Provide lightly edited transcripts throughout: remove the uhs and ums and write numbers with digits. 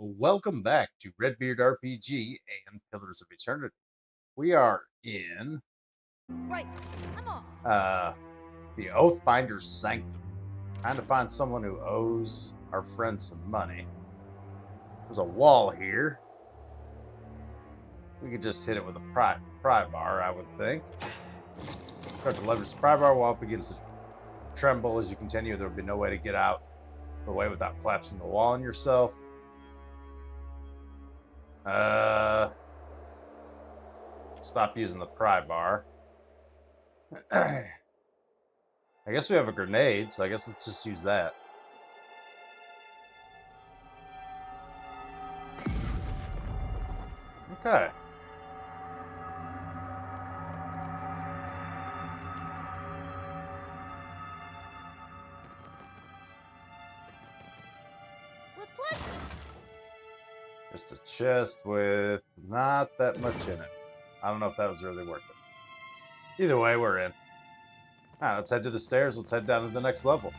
Welcome back to Redbeard RPG and Pillars of Eternity. We are in Right, I'm off. the Oathbinder's Sanctum. Trying to find someone who owes our friend some money. There's a wall here. We could just hit it with a pry bar, I would think. Start to leverage the pry bar while it begins to tremble as you continue. There will be no way to get out the way without collapsing the wall on yourself. Stop using the pry bar. I guess we have a grenade, so I guess let's just use that. Okay. With pleasure. Just a chest with not that much in it. I don't know if that was really worth it. Either way, we're in. All right, let's head to the stairs. Let's head down to the next level.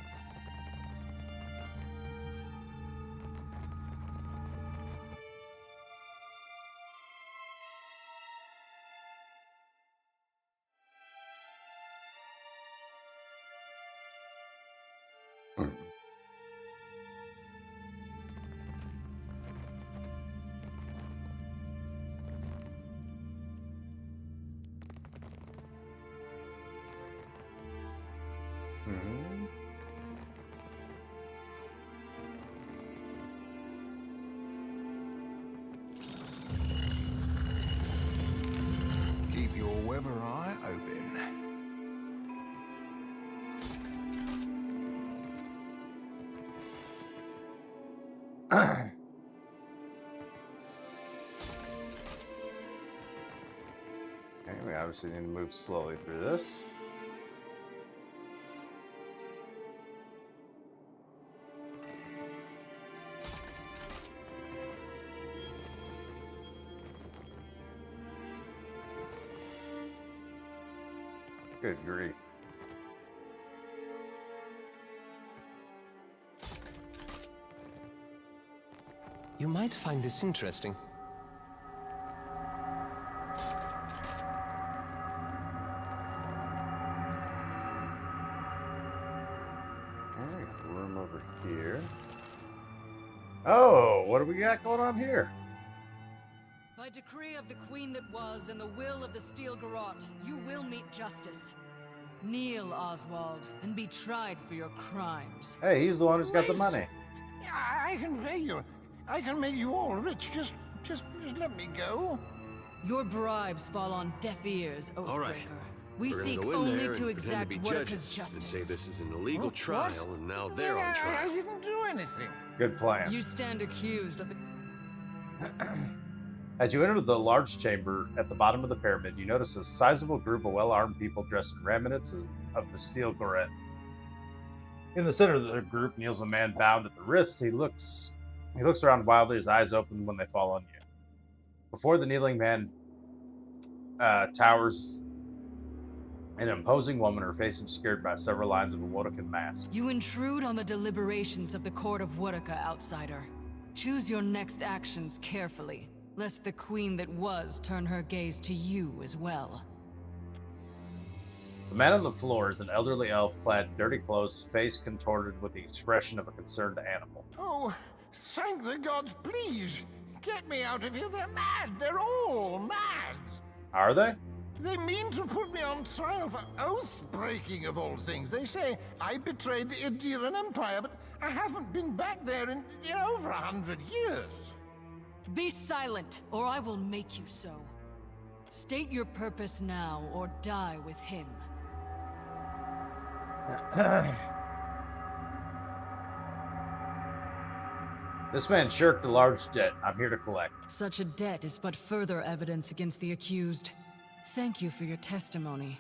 Hmm. Keep your weather eye open. Okay, we obviously need to move slowly through this. Good grief. You might find this interesting. Alright, room over here. Oh, what do we got going on here? By decree of the Queen that was and the will of the Steel Garrote, you will meet justice. Kneel, Oswald, and be tried for your crimes. Hey, he's the one who's got the Wait. money. I can pay you. I can make you all rich. Just let me go. Your bribes fall on deaf ears, Oathbreaker. All right. We We're gonna seek go in only there and to pretend exact be Wutaka's judges justice. and say this is an illegal What? trial, and now they're on I trial. didn't do anything. Good plan. You stand accused of the... As you enter the large chamber at the bottom of the pyramid, you notice a sizable group of well-armed people dressed in raiments of the steel garrote. In the center of the group kneels a man bound at the wrists. He looks around wildly, his eyes open when they fall on you. Before the kneeling man towers an imposing woman, her face obscured by several lines of a Wotakan mask. You intrude on the deliberations of the court of Wutaka, outsider. Choose your next actions carefully, lest the queen that was turn her gaze to you as well. The man on the floor is an elderly elf clad in dirty clothes, face contorted with the expression of a concerned animal. Oh, thank the gods, please. Get me out of here. They're mad. They're all mad. Are they? They mean to put me on trial for oath-breaking, of all things. They say I betrayed the Idiran Empire, but I haven't been back there in over 100 years. Be silent, or I will make you so. State your purpose now, or die with him. This man shirked a large debt I'm here to collect. Such a debt is but further evidence against the accused. Thank you for your testimony.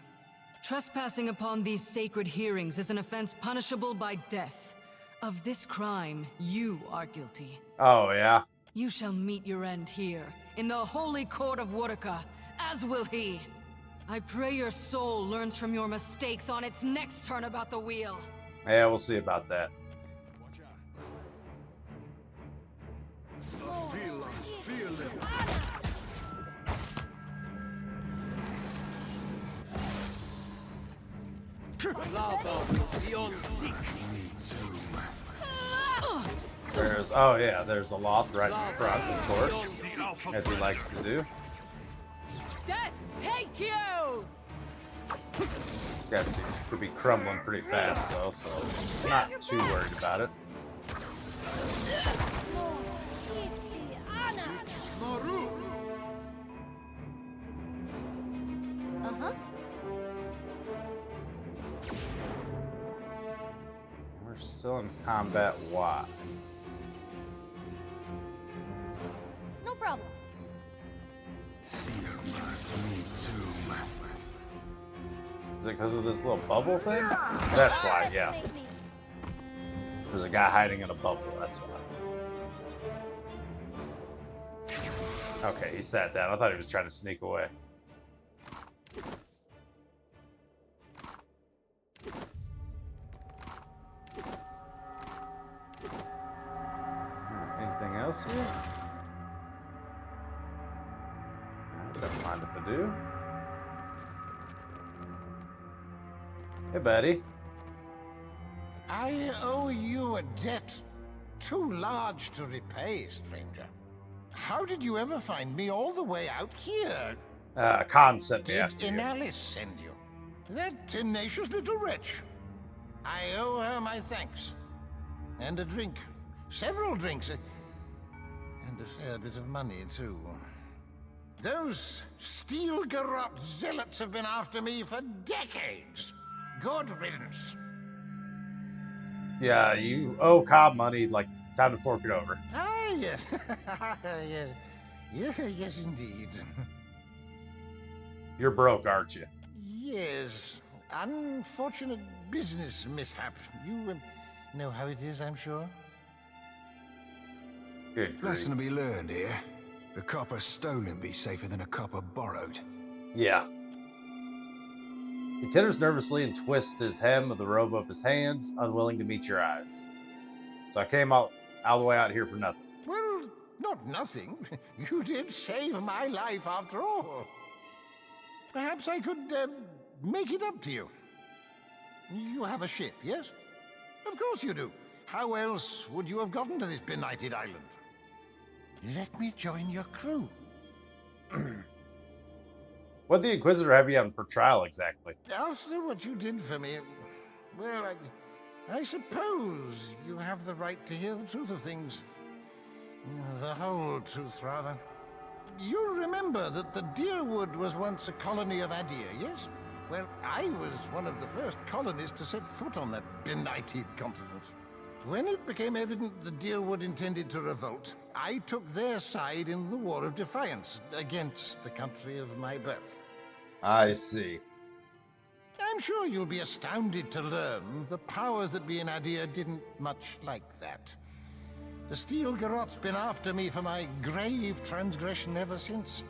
Trespassing upon these sacred hearings is an offense punishable by death. Of this crime, you are guilty. Oh, yeah? You shall meet your end here, in the holy court of Wutaka, as will he. I pray your soul learns from your mistakes on its next turn about the wheel. Yeah, we'll see about that. Watch out. There's, oh yeah, there's a Loth right in front, of course, as he likes to do. Death, take you! These guys could be crumbling pretty fast though, so I'm not too worried about it. Uh-huh. We're still in combat. Why? No problem. Is it because of this little bubble thing? That's why, yeah. Make me- There's a guy hiding in a bubble, that's why. Okay, he sat down. I thought he was trying to sneak away. Anything else here? Don't mind if I do. Hey, buddy. I owe you a debt too large to repay, stranger. How did you ever find me all the way out here? Kahn sent me Did after you. Inalis send you? That tenacious little wretch. I owe her my thanks. And a drink. Several drinks. And a fair bit of money, too. Those steel garrote zealots have been after me for decades. Good riddance. Yeah, you owe Cobb money. Like, time to fork it over. Ah, yes. Yes, indeed. You're broke, aren't you? Yes. Unfortunate business mishap. You know how it is, I'm sure. Good grief. Lesson to be learned here. A copper stolen be safer than a copper borrowed. Yeah. He titters nervously and twists his hem of the robe of his hands, unwilling to meet your eyes. So I came all the way out here for nothing. Well, not nothing. You did save my life after all. Perhaps I could make it up to you. You have a ship, yes? Of course you do. How else would you have gotten to this benighted island? Let me join your crew. What'd the Inquisitor have you on for trial exactly? After what you did for me, well, I suppose you have the right to hear the truth of things. The whole truth, rather. You remember that the Deerwood was once a colony of Adir, yes? Well, I was one of the first colonists to set foot on that benighted continent. When it became evident the Deerwood intended to revolt, I took their side in the War of Defiance against the country of my birth. I see. I'm sure you'll be astounded to learn the powers that be in Adir didn't much like that. The Steel Garrote's been after me for my grave transgression ever since.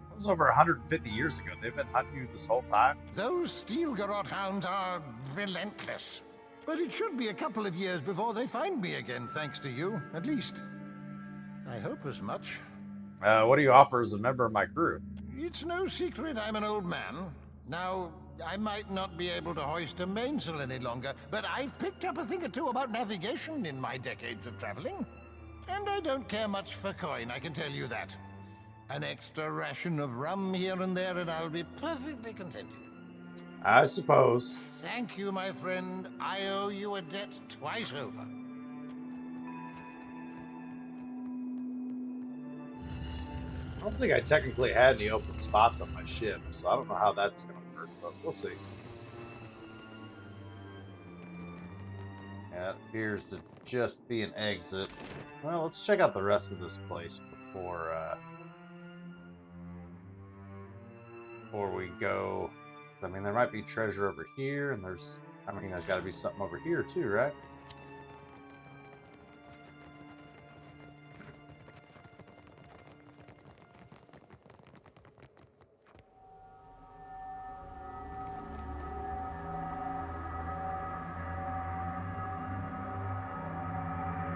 That was over 150 years ago. They've been hunting you this whole time? Those Steel Garrote hounds are relentless. But it should be a couple of years before they find me again, thanks to you, at least. I hope as much. What do you offer as a member of my crew? It's no secret I'm an old man. Now, I might not be able to hoist a mainsail any longer, but I've picked up a thing or two about navigation in my decades of traveling. And I don't care much for coin, I can tell you that. An extra ration of rum here and there, and I'll be perfectly contented. I suppose. Thank you, my friend. I owe you a debt twice over. I don't think I technically had any open spots on my ship, so I don't know how that's going to work, but we'll see. Yeah, it appears to just be an exit. Well, let's check out the rest of this place before we go. I mean, there might be treasure over here, and there's got to be something over here too, right?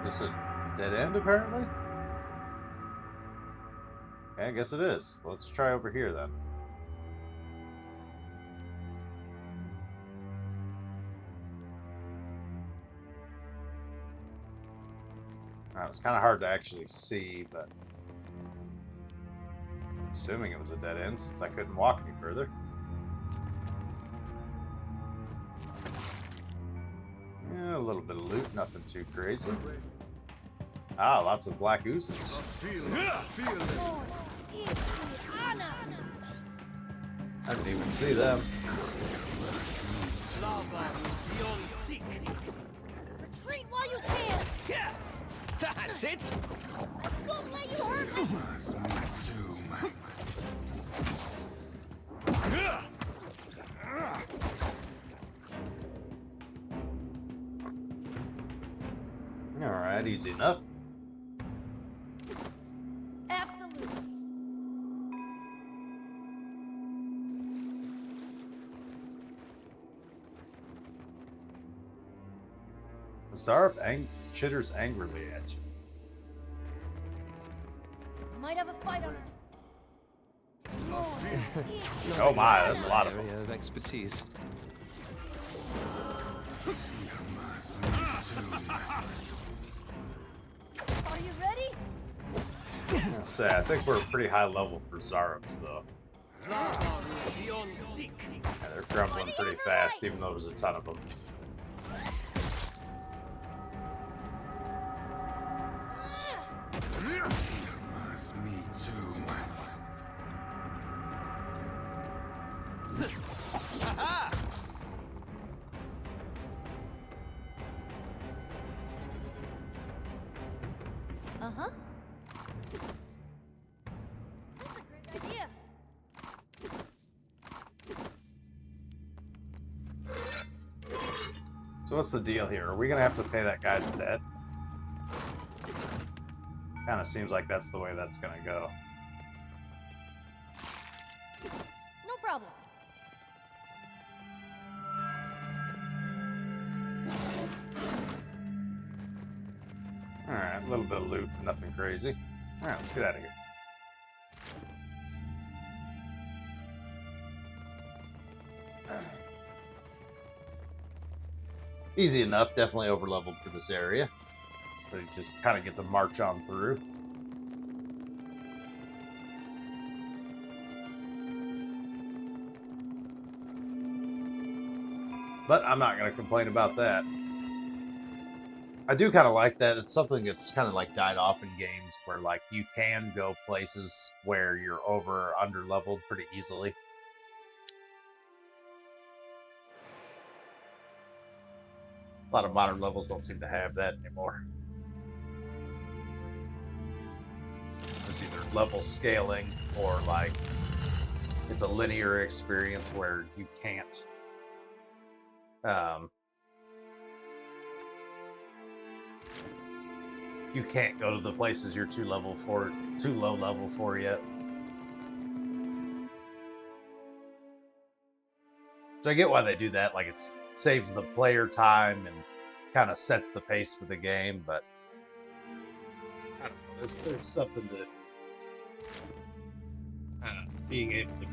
Is it a dead end, apparently? Okay, I guess it is. Let's try over here, then. It's kind of hard to actually see, but I'm assuming it was a dead end since I couldn't walk any further. Yeah, a little bit of loot, nothing too crazy. Ah, lots of black oozes. I didn't even see them. Retreat while you can! Yeah, that's it. I won't let you hurt me! Alright, easy enough. Absolutely. Zarb chitters angrily at you. Might have a fight on her. Oh my, that's a lot of them. Area of expertise. Are you ready? I'll say, I think we're a pretty high level for Zarbs, though. Yeah, they're crumbling pretty fast, even though there's a ton of them. Me too. Uh-huh. That's a great idea. So what's the deal here? Are we gonna have to pay that guy's debt? Kind of seems like that's the way that's gonna go. No problem. Alright, a little bit of loot, nothing crazy. Alright, let's get out of here. Easy enough, definitely over leveled for this area. But you just kind of get to march on through. But I'm not going to complain about that. I do kind of like that. It's something that's kind of like died off in games where like you can go places where you're over or under leveled pretty easily. A lot of modern levels don't seem to have that anymore. There's either level scaling or like it's a linear experience where you can't you can't go to the places you're too low level for yet. So I get why they do that. Like it saves the player time and kind of sets the pace for the game. But I don't know. There's something to being able to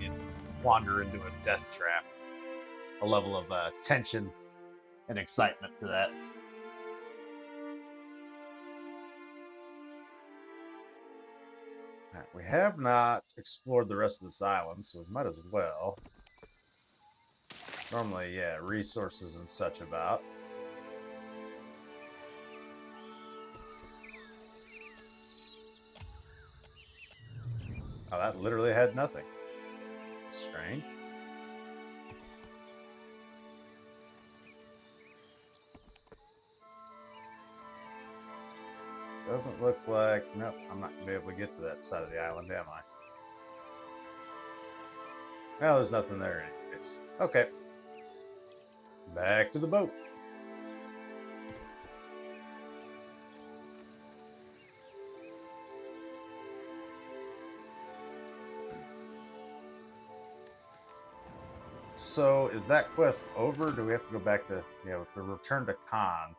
wander into a death trap. A level of tension and excitement to that. We have not explored the rest of this island, so we might as well. Normally, yeah, resources and such about. Oh, that literally had nothing. Strange. Doesn't look like... Nope, I'm not going to be able to get to that side of the island, am I? Well, there's nothing there anyways. Okay. Back to the boat. So, is that quest over? Do we have to go back to... Yeah, we have to return to Kahn.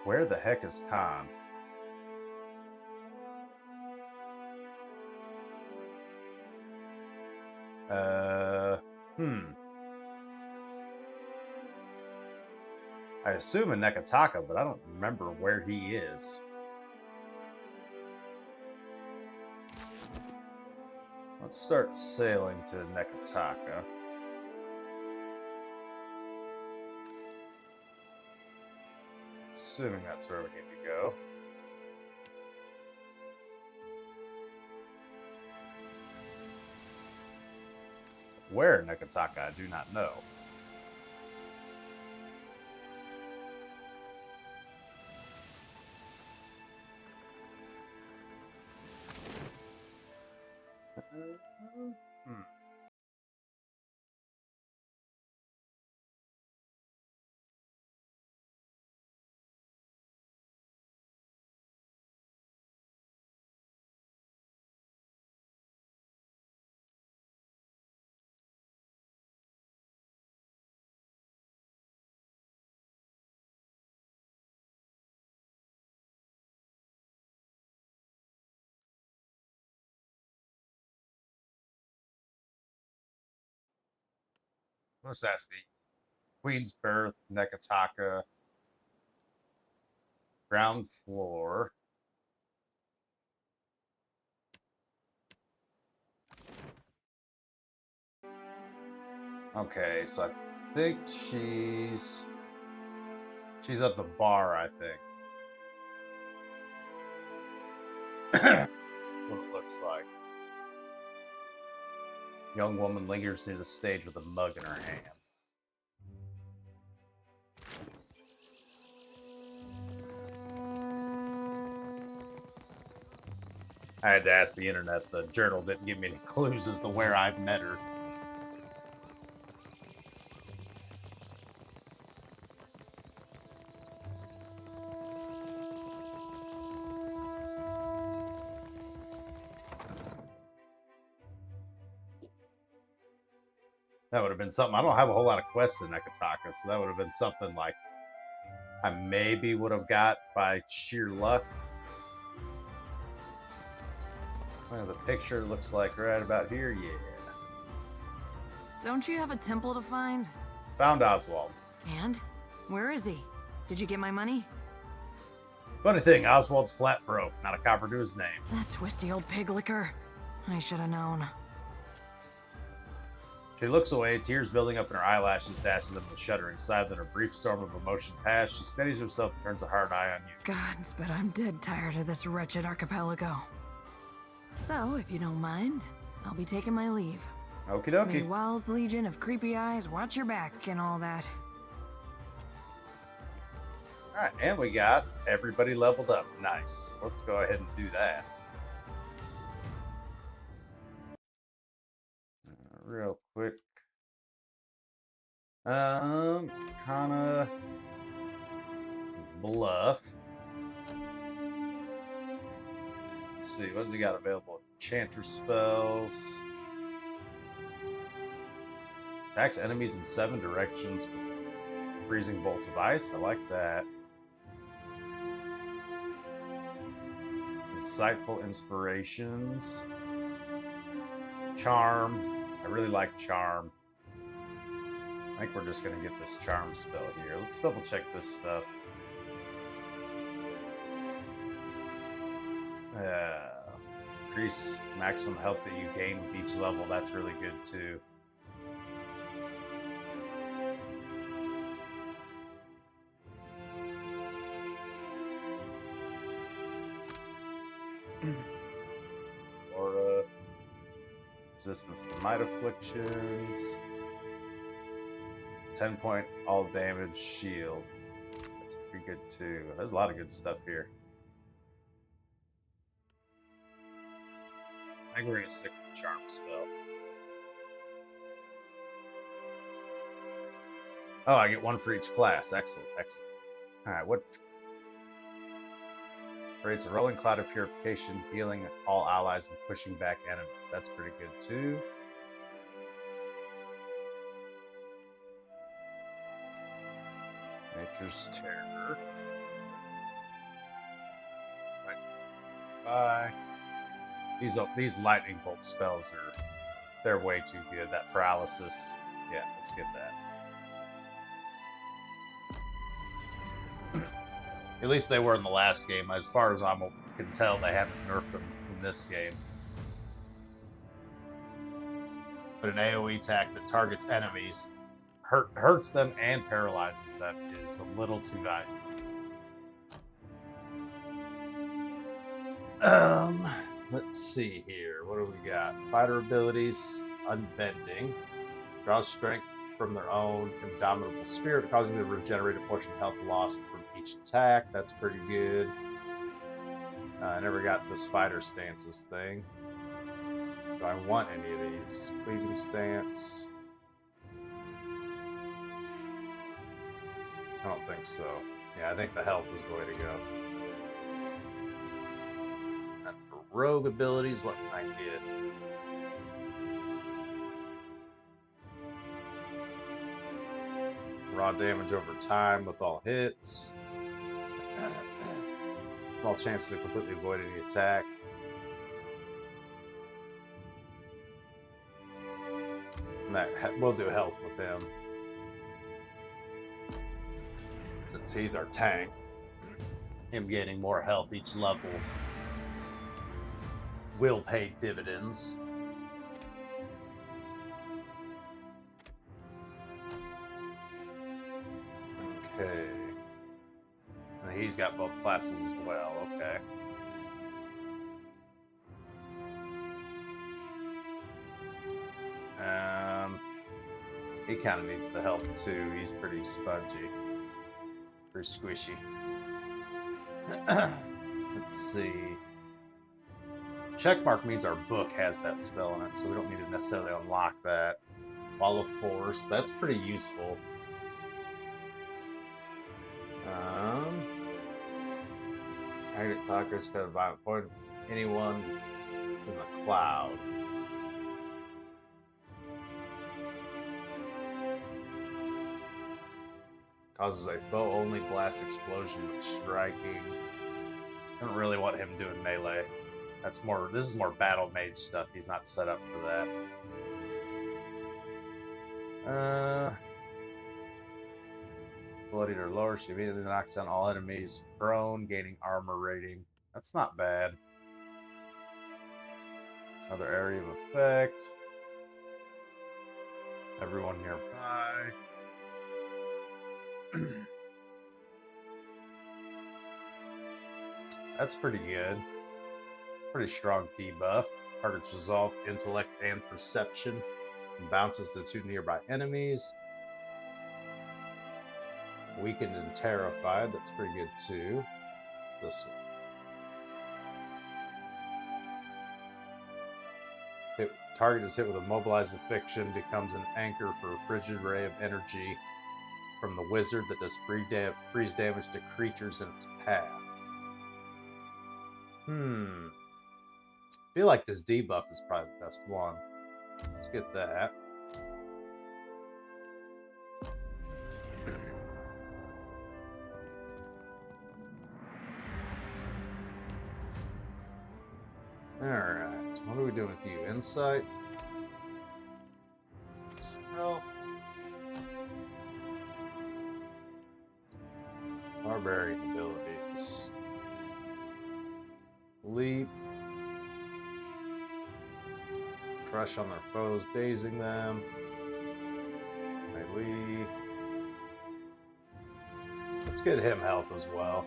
Where the heck is Kahn? I assume in Nekataka, but I don't remember where he is. Let's start sailing to Nekataka. Assuming that's where we need to go. Where in Nekataka, I do not know. Let's ask the Queen's Birth, Nekataka, ground floor. Okay, so I think she's at the bar, I think. What it looks like. Young woman lingers near the stage with a mug in her hand. I had to ask the internet. The journal didn't give me any clues as to where I've met her. That would have been something. I don't have a whole lot of quests in Nekataka, so that would have been something like I maybe would have got by sheer luck. Well, the picture looks like right about here, yeah. Don't you have a temple to find? Found Oswald. And? Where is he? Did you get my money? Funny thing, Oswald's flat broke, not a copper to his name. That twisty old pig licker. I should have known. She looks away, tears building up in her eyelashes, dashing them with shuddering. Silent, a brief storm of emotion passed. She steadies herself and turns a hard eye on you. Gods, but I'm dead tired of this wretched archipelago. So, if you don't mind, I'll be taking my leave. Okie May dokie. Wild's legion of creepy eyes watch your back and all that. Alright, and we got everybody leveled up. Nice. Let's go ahead and do that. Real quick. Kinda bluff. Let's see, what's he got available? Enchanter spells. Attacks enemies in 7 directions with freezing bolts of ice. I like that. Insightful inspirations. Charm. I really like charm. I think we're just going to get this charm spell here. Let's double check this stuff. Increase maximum health that you gain with each level. That's really good too. Aura. Resistance to might afflictions. 10-point all damage shield. That's pretty good too. There's a lot of good stuff here. I think we're gonna stick with the charm spell. Oh, I get one for each class. Excellent, excellent. Alright, what creates a rolling cloud of purification, healing all allies and pushing back enemies. That's pretty good too. Nature's Terror. Right. Bye. These lightning bolt spells they're way too good. That paralysis. Yeah, let's get that. At least they were in the last game. As far as I can tell, they haven't nerfed them in this game. But an AoE attack that targets enemies, hurts them and paralyzes them is a little too valuable. Let's see here. What do we got? Fighter abilities, Unbending. Draws strength from their own indomitable spirit, causing them to regenerate a portion of health lost from each attack. That's pretty good. I never got this fighter stances thing. Do I want any of these? Cleaving stance. I don't think so. Yeah, I think the health is the way to go. And for rogue abilities, what can I get? Raw damage over time with all hits. Small chances to completely avoid any attack. We'll do health with him. Since he's our tank. Him getting more health each level will pay dividends. Okay. And he's got both classes as well, okay. He kind of needs the help too. He's pretty spongy. Pretty squishy. Let's see. Checkmark means our book has that spell in it, so we don't need to necessarily unlock that. Wall of Force, that's pretty useful. Magnet Clockers got a violent point. Anyone in the cloud. Causes a foe-only blast explosion with striking. I don't really want him doing melee. This is more battle mage stuff. He's not set up for that. Bloodied or lower, she immediately knocks down all enemies prone, gaining armor rating. That's not bad. It's another area of effect. Everyone nearby. That's pretty good. Pretty strong debuff. Targets resolve intellect and perception. And bounces to 2 nearby enemies. Weakened and terrified. That's pretty good too. This one. Target is hit with a mobilized affliction. Becomes an anchor for a frigid ray of energy from the wizard that does freeze damage to creatures in its path. I feel like this debuff is probably the best one. Let's get that. Alright, what are we doing with you? Insight? Stealth? Barbarian abilities. Leap. Crush on their foes, dazing them. Melee. Let's get him health as well.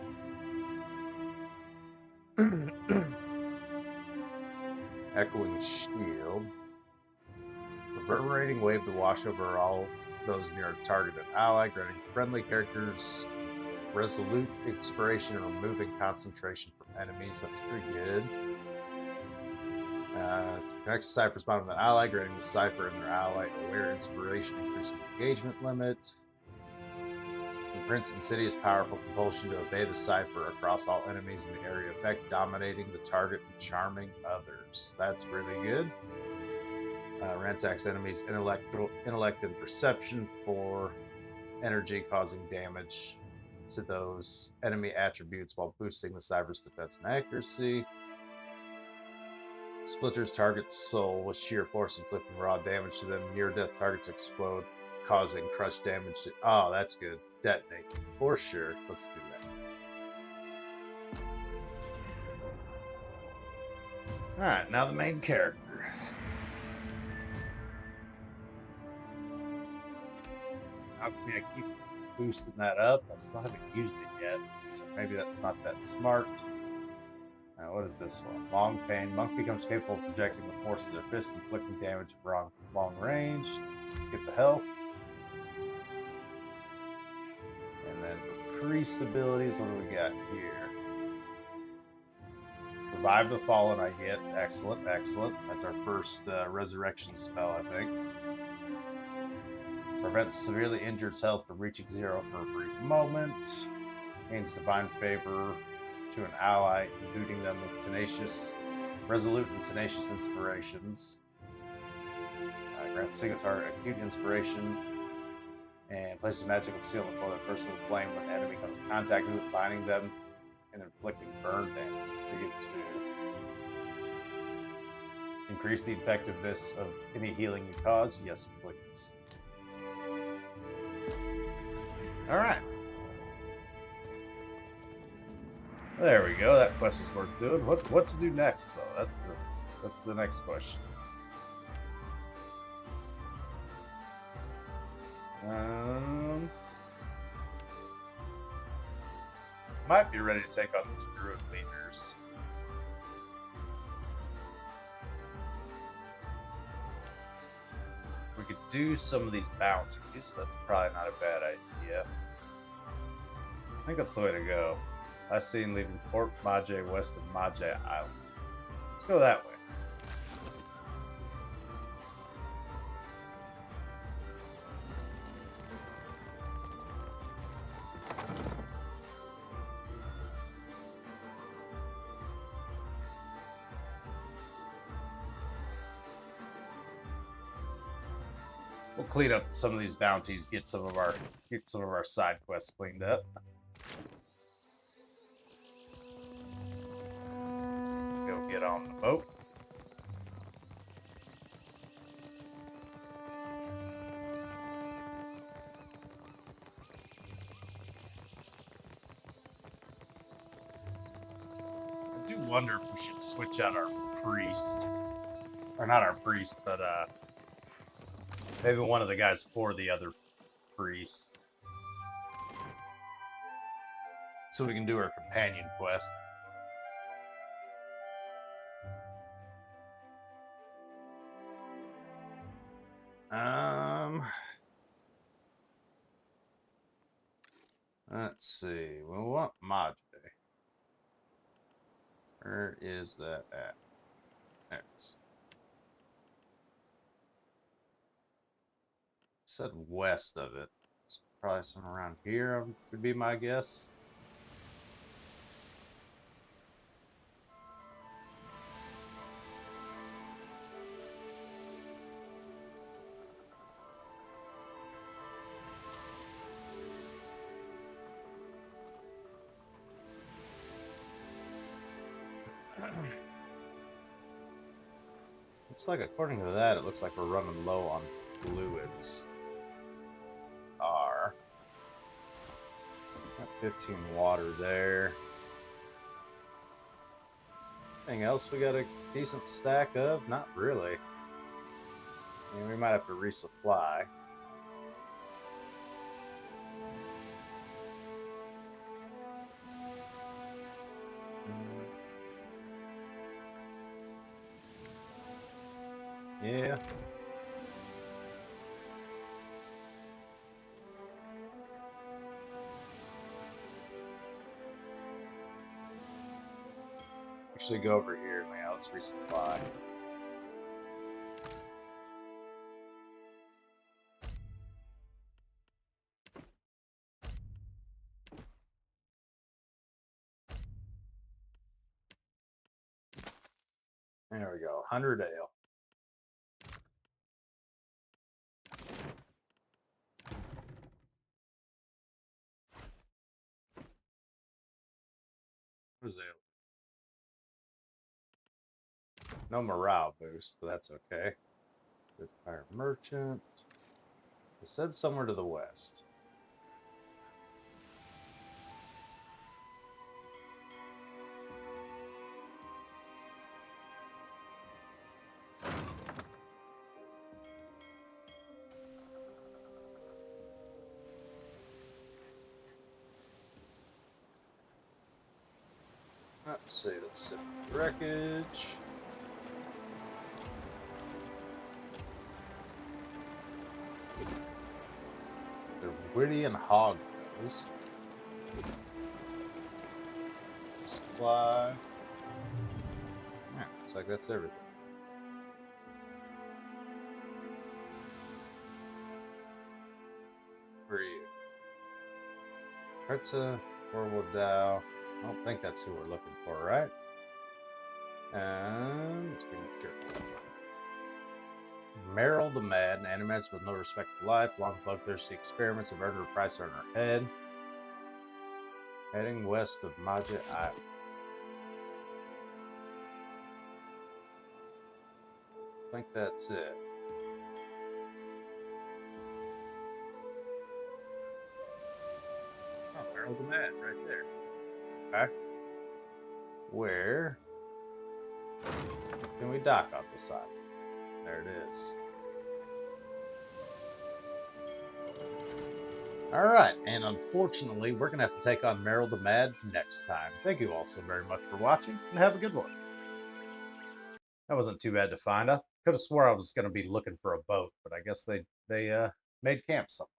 Echoing Shield. Reverberating wave to wash over all those near a targeted ally, granting friendly characters resolute inspiration and removing concentration from enemies. That's pretty good. Connects the Cypher spawn with an ally, granting the Cypher and their ally aware inspiration, increasing engagement limit. Imprints insidious powerful compulsion to obey the Cypher across all enemies in the area effect, dominating the target and charming others. That's really good. Ransacks enemies' intellect and perception for energy, causing damage to those enemy attributes while boosting the Cypher's defense and accuracy. Splitters target's soul with sheer force, inflicting raw damage to them. Near-death targets explode causing crush damage. Oh, that's good. Detonate. For sure. Let's do that. Alright, now the main character. How can I keep boosting that up? I still haven't used it yet, so maybe that's not that smart. Now, what is this one? Long pain. Monk becomes capable of projecting the force of their fist, inflicting damage at long range. Let's get the health. And then for priest abilities, what do we got here? Revive the Fallen I get. Excellent, excellent. That's our first resurrection spell, I think. Prevents severely injured's health from reaching 0 for a brief moment. Gains divine favor to an ally, imbuing them with resolute and tenacious inspirations. Grants single target acute inspiration. And places a magical seal before the person with flame when the enemy comes in contact with, binding them and inflicting burn damage. We get to increase the effectiveness of any healing you cause. Yes, please. All right. There we go. That quest is worth doing. What to do next, though? That's the next question. Might be ready to take on those druid leaders. We could do some of these bounties. That's probably not a bad idea. I think that's the way to go. Last seen leaving Port Maje west of Maje Island. Let's go that way. We'll clean up some of these bounties, get some of our side quests cleaned up. Let's go get on the boat. I do wonder if we should switch out our priest. Or not our priest, but maybe one of the guys for the other priest. So we can do our companion quest. Let's see. We want Maje. Where is that at? There it is. Said west of it. It's probably somewhere around here would be my guess. Looks like, according to that, it looks like we're running low on fluids. Got 15 water there. Anything else we got a decent stack of? Not really. I mean, we might have to resupply. Yeah. Actually, go over here. Man, let's resupply. There we go. 100 ale. What is ale? No morale boost, but that's okay. Good fire merchant. It said somewhere to the west. Let's see the wreckage. The Whittian hog nose. Supply. Yeah, looks like that's everything. Where are you? Hertza, Orwell Dow. I don't think that's who we're looking for, right? Let's bring it to Mayrel the Mad, an animates with no respect for life, long bloodthirsty experiments have earned her price on her head. Heading west of Maja Island. I think that's it. Oh, Mayrel the Mad, right there. Okay. Where can we dock on this side? There it is. Alright, and unfortunately, we're going to have to take on Mayrel the Mad next time. Thank you all so very much for watching, and have a good one. That wasn't too bad to find. I could have swore I was going to be looking for a boat, but I guess they made camp somewhere.